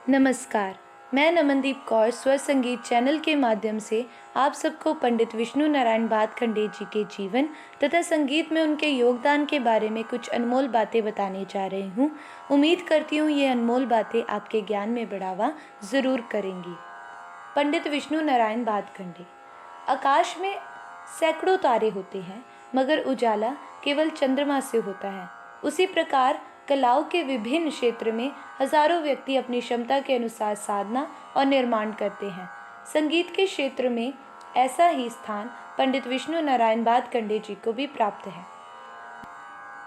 नमस्कार। मैं नमनदीप कौर स्वर संगीत चैनल के माध्यम से आप सबको पंडित विष्णु नारायण भातखंडे जी के जीवन तथा संगीत में उनके योगदान के बारे में कुछ अनमोल बातें बताने जा रही हूँ। उम्मीद करती हूँ ये अनमोल बातें आपके ज्ञान में बढ़ावा ज़रूर करेंगी। पंडित विष्णु नारायण भातखंडे। आकाश में सैकड़ों तारे होते हैं, मगर उजाला केवल चंद्रमा से होता है। उसी प्रकार कलाओं के विभिन्न क्षेत्र में हजारों व्यक्ति अपनी क्षमता के अनुसार साधना और निर्माण करते हैं। संगीत के क्षेत्र में ऐसा ही स्थान पंडित विष्णु नारायण भातखंडे जी को भी प्राप्त है।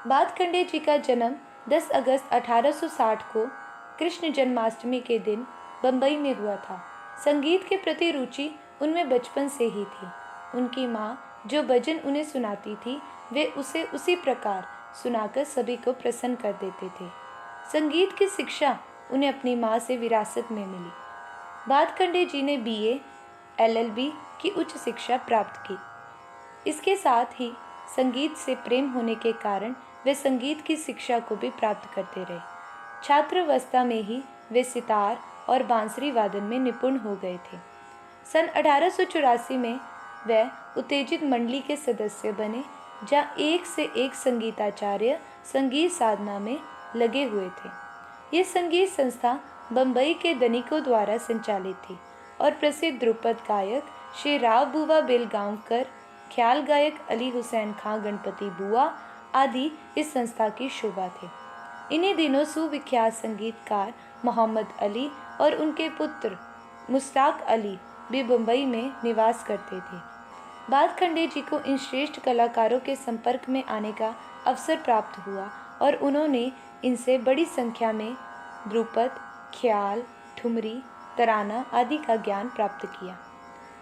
भातखंडे जी का जन्म 10 अगस्त 1860 को कृष्ण जन्माष्टमी के दिन बम्बई में हुआ था। संगीत के प्रति रुचि उनमें बचपन से ही थी। उनकी माँ जो भजन उन्हें सुनाती थी, वे उसे उसी प्रकार सुनाकर सभी को प्रसन्न कर देते थे। संगीत की शिक्षा उन्हें अपनी माँ से विरासत में मिली। भातखंडे जी ने BA, LLB की उच्च शिक्षा प्राप्त की। इसके साथ ही संगीत से प्रेम होने के कारण वे संगीत की शिक्षा को भी प्राप्त करते रहे। छात्रावस्था में ही वे सितार और बांसुरी वादन में निपुण हो गए थे। सन 1884 में वह उत्तेजित मंडली के सदस्य बने, जहाँ एक से एक संगीताचार्य संगीत साधना में लगे हुए थे। ये संगीत संस्था बम्बई के धनिकों द्वारा संचालित थी और प्रसिद्ध ध्रुपद गायक श्री राव बुवा बेलगांवकर, ख्याल गायक अली हुसैन खां गणपति बुआ आदि इस संस्था की शोभा थे। इन्हीं दिनों सुविख्यात संगीतकार मोहम्मद अली और उनके पुत्र मुश्ताक अली भी बम्बई में निवास करते थे। भातखंडे जी को इन श्रेष्ठ कलाकारों के संपर्क में आने का अवसर प्राप्त हुआ और उन्होंने इनसे बड़ी संख्या में ध्रुपद, ख्याल, ठुमरी, तराना आदि का ज्ञान प्राप्त किया।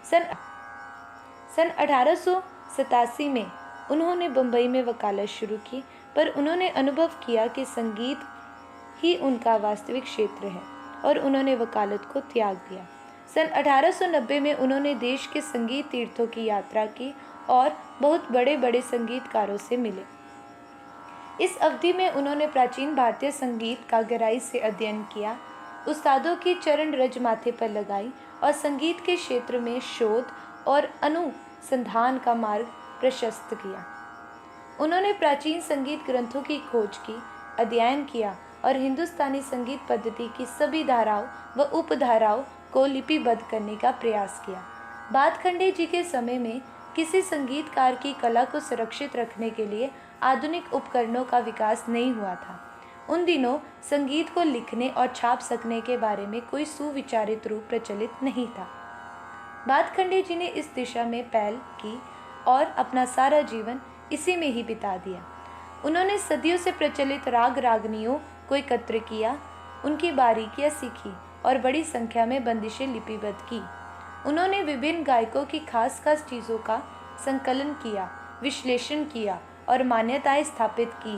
सन 1887 में उन्होंने बम्बई में वकालत शुरू की, पर उन्होंने अनुभव किया कि संगीत ही उनका वास्तविक क्षेत्र है और उन्होंने वकालत को त्याग दिया। सन 1890 में उन्होंने देश के संगीत तीर्थों की यात्रा की और बहुत बड़े बड़े संगीतकारों से मिले। इस अवधि में उन्होंने प्राचीन भारतीय संगीत का गहराई से अध्ययन किया, उस्तादों की चरण रज माथे पर लगाई और संगीत के क्षेत्र में शोध और अनुसंधान का मार्ग प्रशस्त किया। उन्होंने प्राचीन संगीत ग्रंथों की खोज की, अध्ययन किया और हिंदुस्तानी संगीत पद्धति की सभी धाराओं व उपधाराओं को लिपिबद्ध करने का प्रयास किया। भातखंडे जी के समय में किसी संगीतकार की कला को सुरक्षित रखने के लिए आधुनिक उपकरणों का विकास नहीं हुआ था। उन दिनों संगीत को लिखने और छाप सकने के बारे में कोई सुविचारित रूप प्रचलित नहीं था। भातखंडे जी ने इस दिशा में पहल की और अपना सारा जीवन इसी में ही बिता दिया। उन्होंने सदियों से प्रचलित राग रागनियों को एकत्र किया, उनकी बारीकियां सीखी और बड़ी संख्या में बंदिशें लिपिबद्ध की। उन्होंने विभिन्न गायकों की खास खास चीज़ों का संकलन किया, विश्लेषण किया और मान्यताएं स्थापित की।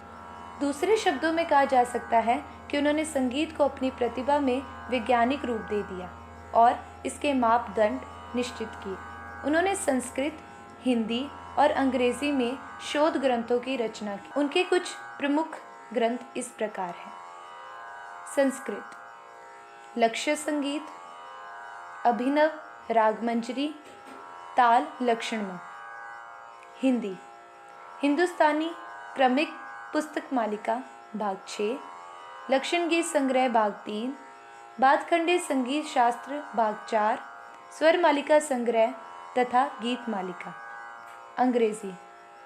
दूसरे शब्दों में कहा जा सकता है कि उन्होंने संगीत को अपनी प्रतिभा में वैज्ञानिक रूप दे दिया और इसके मापदंड निश्चित किए। उन्होंने संस्कृत, हिंदी और अंग्रेजी में शोध ग्रंथों की रचना की। उनके कुछ प्रमुख ग्रंथ इस प्रकार हैं। संस्कृत, लक्ष्य संगीत, अभिनव रागमंजरी, ताल लक्षणम। हिंदी, हिंदुस्तानी क्रमिक पुस्तक मालिका भाग 6, लक्षण गीत संग्रह भाग 3, भातखंडे संगीत शास्त्र भाग 4, स्वर मालिका संग्रह तथा गीत मालिका। अंग्रेजी,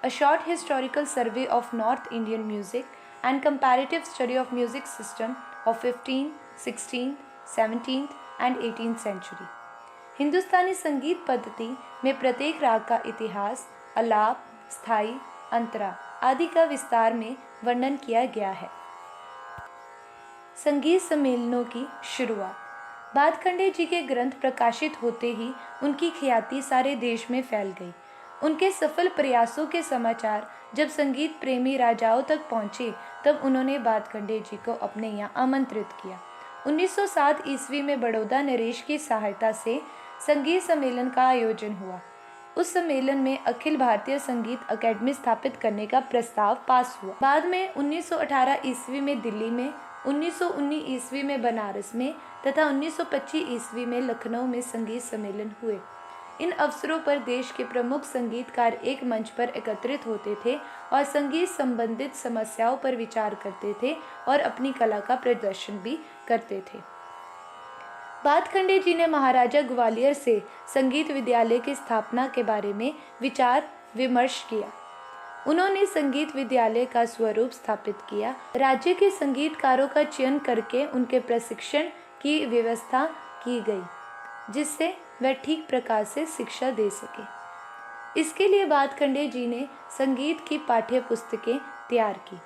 a short historical survey of north Indian music and comparative study of music system of 15th, 16th, 17th and 18th century. Hindustani संगीत पद्धति में प्रत्येक राग का इतिहास, आलाप, स्थाई, अंतरा आदि का विस्तार में वर्णन किया गया है। संगीत सम्मेलनों की शुरुआत। भातखंडे जी के ग्रंथ प्रकाशित होते ही उनकी ख्याति सारे देश में फैल गई। उनके सफल प्रयासों के समाचार जब संगीत प्रेमी राजाओं तक पहुंचे, तब उन्होंने भातखंडे जी को अपने यहाँ आमंत्रित किया। 1907 ईस्वी में बड़ौदा नरेश की सहायता से संगीत सम्मेलन का आयोजन हुआ। उस सम्मेलन में अखिल भारतीय संगीत अकेडमी स्थापित करने का प्रस्ताव पास हुआ। बाद में 1918 ईस्वी में दिल्ली में 1919 ईस्वी में बनारस में तथा 1925 ईस्वी में लखनऊ में संगीत सम्मेलन हुए। इन अवसरों पर देश के प्रमुख संगीतकार एक मंच पर एकत्रित होते थे और संगीत संबंधित समस्याओं पर विचार करते थे और अपनी कला का प्रदर्शन भी करते थे। भातखंडे जी ने महाराजा ग्वालियर से संगीत विद्यालय की स्थापना के बारे में विचार विमर्श किया। उन्होंने संगीत विद्यालय का स्वरूप स्थापित किया, राज्य के संगीतकारों का चयन करके उनके प्रशिक्षण की व्यवस्था की गई, जिससे वह ठीक प्रकार से शिक्षा दे सके। इसके लिए भातखंडे जी ने संगीत की पाठ्य पुस्तकें तैयार की।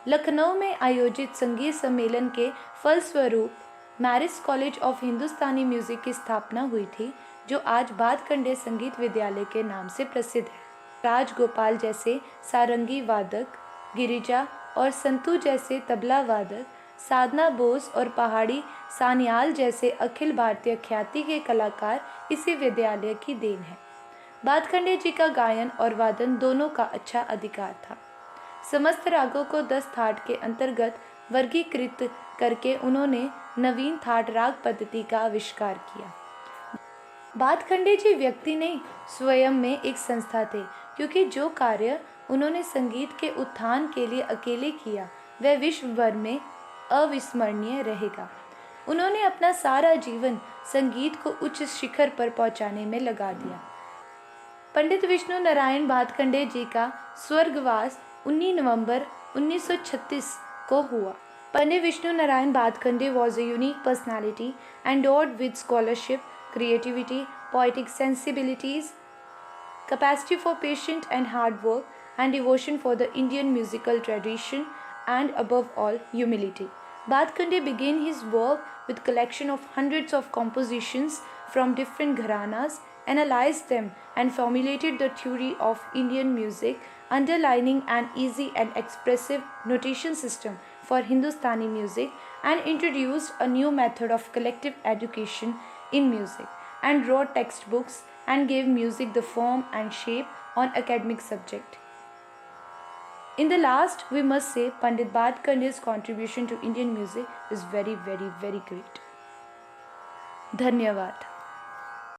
लखनऊ में आयोजित संगीत सम्मेलन के फलस्वरूप marriage college of Hindustani music की स्थापना हुई थी, जो आज भातखंडे संगीत विद्यालय के नाम से प्रसिद्ध है। राजगोपाल जैसे सारंगी वादक, गिरिजा और संतू जैसे तबला वादक, साधना बोस और पहाड़ी सान्याल जैसे अखिल भारतीय ख्याति के कलाकार इसी विद्यालय की देन है। भातखंडे जी का गायन और वादन दोनों का अच्छा अधिकार था। समस्त रागों को 10 थाट के अंतर्गत वर्गीकृत करके उन्होंने नवीन थाट राग पद्धति का आविष्कार किया। भातखंडे जी व्यक्ति नहीं, स्वयं में एक संस्था थे, क्योंकि जो कार्य उन्होंने संगीत के उत्थान के लिए अकेले किया वह विश्व भर में अविस्मरणीय रहेगा। उन्होंने अपना सारा जीवन संगीत को उच्च शिखर पर पहुंचाने में लगा दिया। पंडित विष्णु नारायण भातखंडे जी का स्वर्गवास 19 नवंबर 1936 को हुआ। Pandit Vishnu Narayan Bhatkhande was a unique personality endowed with scholarship, creativity, poetic sensibilities, capacity for patient and hard work, and devotion for the Indian musical tradition, and above all, humility. Bhatkhande began his work with collection of hundreds of compositions from different gharanas, analyzed them, and formulated the theory of Indian music, underlining an easy and expressive notation system for Hindustani music, and introduced a new method of collective education in music, and wrote textbooks and gave music the form and shape on academic subject. In the last, we must say Pandit Bhatkhande's contribution to Indian music is very, very, very great. धन्यवाद।